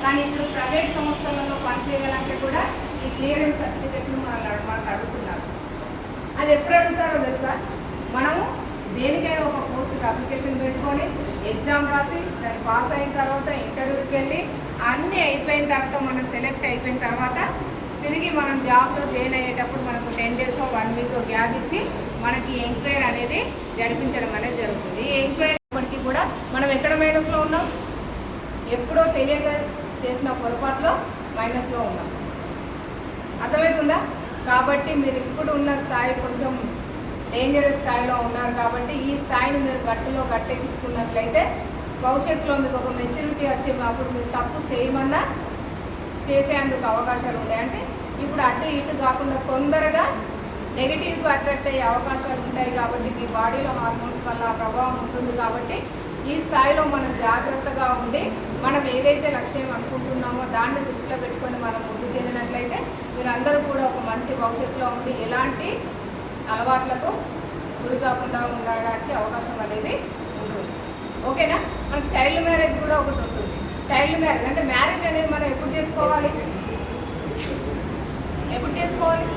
కానీ ఇప్పుడు ప్రైవేట్ సంస్థలలో పనిచేయాలంటే కూడా ఈ క్లియరెన్స్ సర్టిఫికెట్ను మనకు అడుగుతున్నారు. అది ఎప్పుడు అడుగుతారో తెలుసా? మనము దేనికైనా ఒక పోస్ట్కి అప్లికేషన్ పెట్టుకొని ఎగ్జామ్ రాసి దాన్ని పాస్ అయిన తర్వాత ఇంటర్వ్యూకి వెళ్ళి అన్నీ అయిపోయిన తర్వాత మనం సెలెక్ట్ అయిపోయిన తర్వాత తిరిగి మనం జాబ్లో జాయిన్ అయ్యేటప్పుడు మనకు 10 days 1 week గ్యాప్ ఇచ్చి మనకి ఎంక్వైరీ అనేది జరిపించడం అనేది జరుగుతుంది. ఈ ఎంక్వైరీ ఇప్పటికీ కూడా మనం ఎక్కడ మైనస్లో ఉన్నాం? ఎప్పుడో తెలియక చేసిన పొరపాటులో మైనస్లో ఉన్నాం. అర్థమవుతుందా? కాబట్టి మీరు ఇప్పుడు ఉన్న స్థాయి కొంచెం డేంజరస్ స్థాయిలో ఉన్నారు. కాబట్టి ఈ స్థాయిని మీరు గట్టెక్కించుకున్నట్లయితే భవిష్యత్తులో మీకు ఒక మెచ్యూరిటీ వచ్చే అప్పుడు మీరు తప్పు చేయమన్నా చేసేందుకు అవకాశాలు ఉంటాయి. అంటే ఇప్పుడు అటు ఇటు కాకుండా తొందరగా నెగిటివ్కి అట్రాక్ట్ అయ్యే అవకాశాలు ఉంటాయి. కాబట్టి మీ బాడీలో హార్మోన్స్ వల్ల ప్రభావం ఉంటుంది. కాబట్టి ఈ స్థాయిలో మనం జాగ్రత్తగా ఉండి మనం ఏదైతే లక్ష్యం అనుకుంటున్నామో దాన్ని దృష్టిలో పెట్టుకొని మనం ముందుకెళ్ళినట్లయితే మీరందరూ కూడా ఒక మంచి భవిష్యత్తులో ఉండి ఎలాంటి అలవాట్లకు గురి కాకుండా ఉండడానికి అవకాశం అనేది ఉంటుంది. ఓకేనా? మనకు చైల్డ్ మ్యారేజ్ కూడా ఒకటి ఉంటుంది. చైల్డ్ మ్యారేజ్ అంటే మ్యారేజ్ అనేది మనం ఎప్పుడు చేసుకోవాలి? ఎప్పుడు చేసుకోవాలి?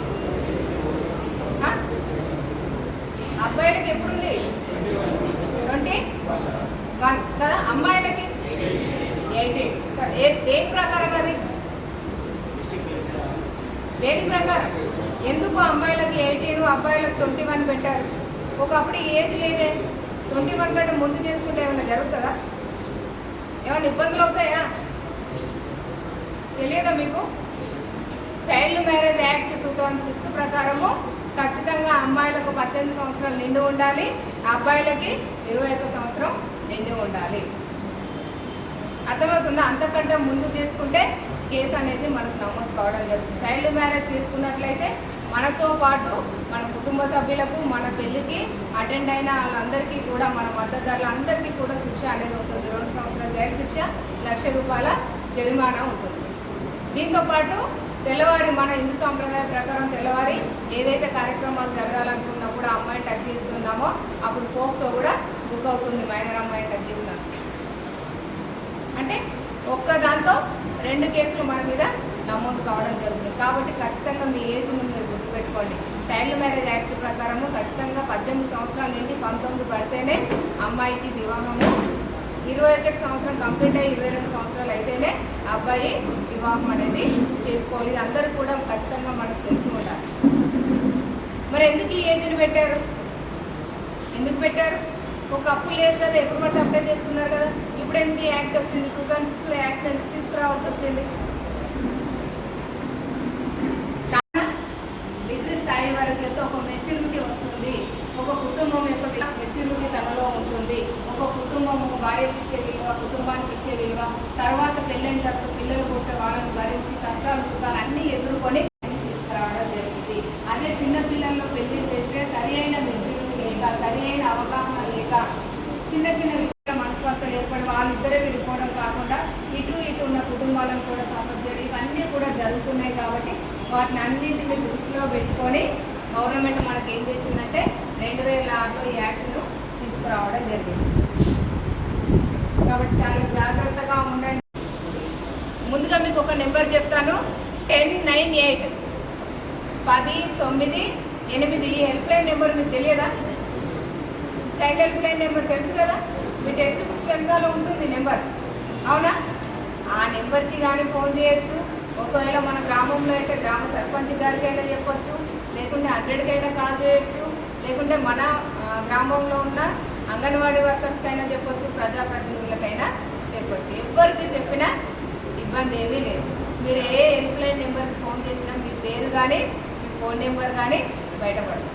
అబ్బాయిలకి ఎప్పుడుంది? 21 కదా, అమ్మాయిలకి 18. దేని ప్రకారం అది? దేని ప్రకారం? ఎందుకు అమ్మాయిలకి 18 అబ్బాయిలకు 21 పెట్టారు? ఒకప్పుడు ఏజ్ లేదే. 21 కంటే ముందు చేసుకుంటే ఏమైనా జరుగుతుందా? ఏమైనా ఇబ్బందులు అవుతాయా? తెలియదా మీకు? చైల్డ్ మ్యారేజ్ యాక్ట్ 2006 ప్రకారము ఖచ్చితంగా అమ్మాయిలకు 18 సంవత్సరాలు నిండి ఉండాలి, అబ్బాయిలకి 21 సంవత్సరం నిండి ఉండాలి. అర్థమవుతుందా? అంతకంటే ముందు చేసుకుంటే కేసు అనేది మనకు నమోదు కావడం జరుగుతుంది. చైల్డ్ మ్యారేజ్ చేసుకున్నట్లయితే మనతో పాటు మన కుటుంబ సభ్యులకు మన పెళ్ళికి అటెండ్ అయిన వాళ్ళందరికీ కూడా మన మద్దతుదారులందరికీ కూడా శిక్ష అనేది ఉంటుంది. 2 సంవత్సరాల జైలు శిక్ష, ₹1,00,000 జరిమానా ఉంటుంది. దీంతోపాటు తెల్లవారి మన హిందూ సాంప్రదాయ ప్రకారం తెల్లవారి ఏదైతే కార్యక్రమాలు జరగాలనుకున్నప్పుడు ఆ అమ్మాయిని టచ్ చేస్తున్నామో అప్పుడు పోక్సో కూడా బుక్ అవుతుంది. మైనర్ అమ్మాయిని టచ్ చేస్తున్నాం అంటే ఒక్క దాంతో 2 కేసులు మన మీద నమోదు కావడం జరుగుతుంది. కాబట్టి ఖచ్చితంగా మీ ఏజ్ను మీరు గుర్తుపెట్టుకోండి. చైల్డ్ మ్యారేజ్ యాక్ట్ ప్రకారము ఖచ్చితంగా 18 సంవత్సరాల నుండి 19 పడితేనే అమ్మాయికి వివాహము, 21 సంవత్సరం కంప్లీట్ అయ్యి 22 సంవత్సరాలు అయితేనే అబ్బాయి వివాహం అనేది చేసుకోవాలి. ఇది అందరూ కూడా ఖచ్చితంగా మనకు తెలిసి ఉండాలి. మరి ఎందుకు ఈ ఏజ్ని పెట్టారు? ఎందుకు పెట్టారు? ఒక అప్పు లేదు కదా, ఎప్పుడు పడితే అప్లై చేసుకున్నారు కదా. ఇప్పుడు ఎందుకు ఈ యాక్ట్ వచ్చింది? 2006లో యాక్ట్ ఎందుకు తీసుకురావాల్సి వచ్చింది? డిగ్రీ స్థాయి వరకు అయితే ఒక మెచ్యూరిటీ వస్తుంది. ఒక కుటుంబం యొక్క మెచ్యూరిటీ తనలో ఉంటుంది. ఒక కుటుంబము భార్యకి ఇచ్చే విలువ, కుటుంబానికి ఇచ్చే విలువ, తర్వాత పెళ్ళైన తర్వాత పిల్లలు పుట్టే వాళ్ళని భరించి కష్టాలు సుఖాలు అన్నీ ఎదుర్కొని తీసుకురావడం జరుగుతుంది. అదే చిన్న పిల్లల్లో పెళ్లి చేస్తే సరి అయిన మెచ్యూరిటీ లేక, సరి అయిన అవగాహన లేక, చిన్న చిన్న విషయాల మనస్పర్ధలు ఏర్పడి వాళ్ళిద్దరే విడిపోవడం కాకుండా ఇటు ఉన్న కుటుంబాలను కూడా సపోర్ట్ చేయడం ఇవన్నీ కూడా జరుగుతున్నాయి. కాబట్టి వాటిని అన్నింటినీ దృష్టిలో పెట్టుకొని గవర్నమెంట్ మనకి ఏం చేసిందంటే 2006లో ఈ యాక్ట్ను తీసుకురావడం జరిగింది. కాబట్టి చాలా జాగ్రత్తగా ఉండండి. ముందుగా మీకు ఒక నెంబర్ చెప్తాను, 1098 1098 ఈ హెల్ప్ లైన్ నెంబర్ మీకు తెలియదా? చైల్డ్ హెల్ప్ లైన్ నెంబర్ తెలుసు కదా, మీ టెక్స్ట్ బుక్స్ వెనకాల ఉంటుంది నెంబర్, అవునా? ఆ నెంబర్కి కానీ ఫోన్ చేయొచ్చు. ఒకవేళ మన గ్రామంలో అయితే గ్రామ సర్పంచ్ గారికి అయినా చెప్పొచ్చు, లేకుంటే 100కి అయినా కాల్ చేయొచ్చు, లేకుంటే మన గ్రామంలో ఉన్న అంగన్వాడీ వర్కర్స్కి అయినా చెప్పొచ్చు, ప్రజాప్రతినిధులకైనా చెప్పొచ్చు. ఎవరికి చెప్పినా ఇబ్బంది ఏమీ లేదు. మీరు ఏ హెల్ప్ లైన్ నెంబర్కి ఫోన్ చేసినా మీ పేరు కానీ మీ ఫోన్ నెంబర్ కానీ బయటపడదు.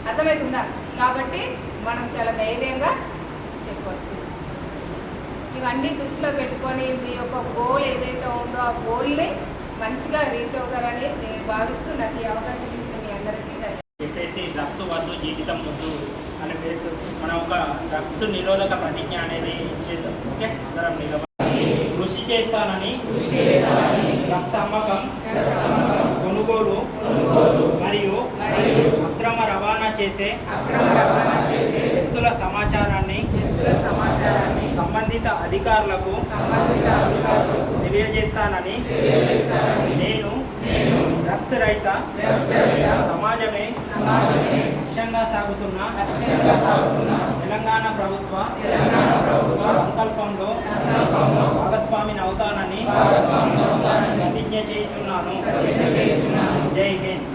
అర్థమవుతుందా? కాబట్టి మనం చాలా ధైర్యంగా చెప్పవచ్చు. ఇవన్నీ దృష్టిలో పెట్టుకొని మీ యొక్క గోల్ ఏదైతే ఉందో ఆ గోల్ని మంచిగా రీచ్ అవుతారని నేను భావిస్తూ నాకు ఈ అవకాశం ఇచ్చిన మీ అందరికీ చెప్పేసి డ్రగ్స్ వద్దు జీవితం వద్దు అనే పేరు మనం ఒక డ్రగ్స్ నిరోధక ప్రతిజ్ఞ అనేది చేద్దాం. ఓకే, అందరం నిలబడి కృషి చేస్తానని డ్రగ్స్ అమ్మకం, కొనుగోలు మరియు అక్రమ రవాణా చేసే వ్యక్తుల సమాచారాన్ని సంబంధిత అధికారులకు తెలియజేస్తానని నేను డ్రగ్స్ రహిత సమాజమే లక్ష్యంగా సాగుతున్న తెలంగాణ ప్రభుత్వ సంకల్పంలో భాగస్వామిని అవుతానని ప్రతిజ్ఞ చేయుచున్నాను. జై హింద్.